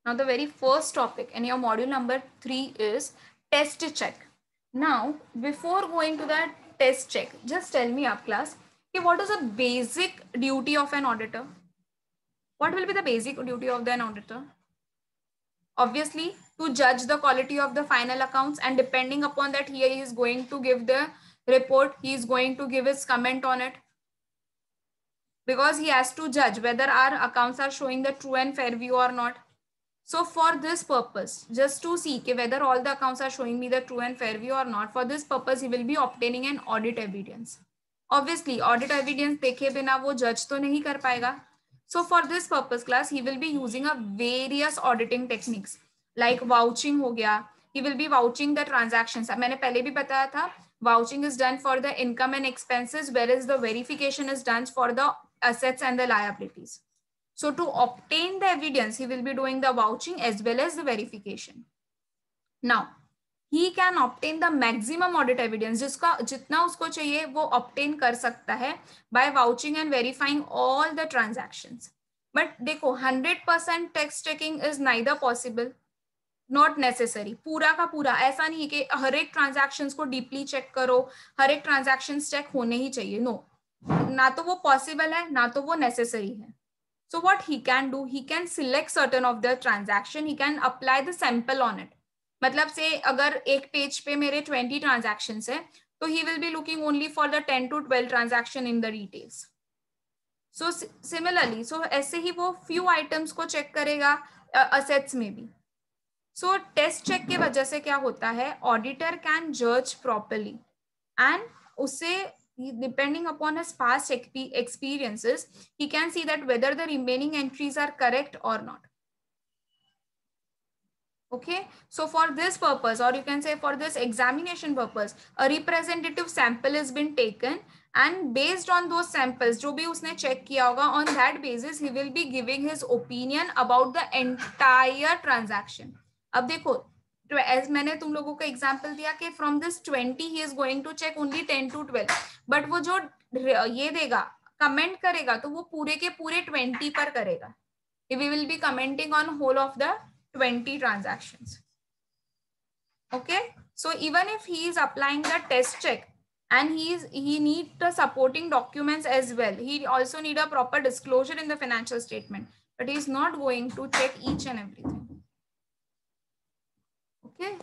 Now the very first topic in your module number 3 is test check. Now before going to that test check, just tell me up class, okay, what is a basic duty of an auditor? What will be the basic duty of an auditor? Obviously to judge the quality of the final accounts, and depending upon that he is going to give the report, he is going to give his comment on it, because he has to judge whether our accounts are showing the true and fair view or not. So for this purpose, just to see whether all the accounts are showing me the true and fair view or not, for this purpose he will be obtaining an audit evidence. Obviously audit evidence देखे बिना वो judge तो नहीं कर पाएगा. So for this purpose class, he will be using a various auditing techniques like vouching हो गया. He will be vouching the transactions. मैंने पहले भी बताया था, vouching is done for the income and expenses, whereas the verification is done for the assets and the liabilities. So to obtain the evidence, he will be doing the vouching as well as the verification. Now, he can obtain the maximum audit evidence, जिसका जितना उसको चाहिए वो obtain कर सकता है by vouching and verifying all the transactions. But देखो 100% tax checking is neither possible, not necessary. पूरा का पूरा ऐसा नहीं है कि हर एक transactions को deeply check करो, हर एक transactions check होने ही चाहिए. No, ना तो वो possible है, ना तो वो necessary है. So what he can do, he can select certain of the transaction, he can apply the sample on it. मतलब से अगर एक पेज पे मेरे 20 transactions है, तो he will be looking only for the 10 to 12 transaction in the details. So similarly, so ऐसे ही वो few items को check करेगा assets में भी. So test check के वजह से क्या होता है, auditor can judge properly and उससे depending upon his past experiences, he can see that whether the remaining entries are correct or not. Okay, so for this purpose, or you can say for this examination purpose, a representative sample has been taken, and based on those samples जो भी उसने check किया होगा, on that basis he will be giving his opinion about the entire transaction. अब देखो, as मैंने तुम लोगों को एग्जाम्पल दिया कि from this 20 he is going to check only 10 to 12, but वो जो ये देगा कमेंट करेगा तो वो पूरे के पूरे 20 पर करेगा. We will be commenting on whole of the 20 transactions. Okay, so even if he is applying the test check and he need the supporting documents as well, he also need a proper disclosure in the financial statement, but he is not going to check each and everything. Okay.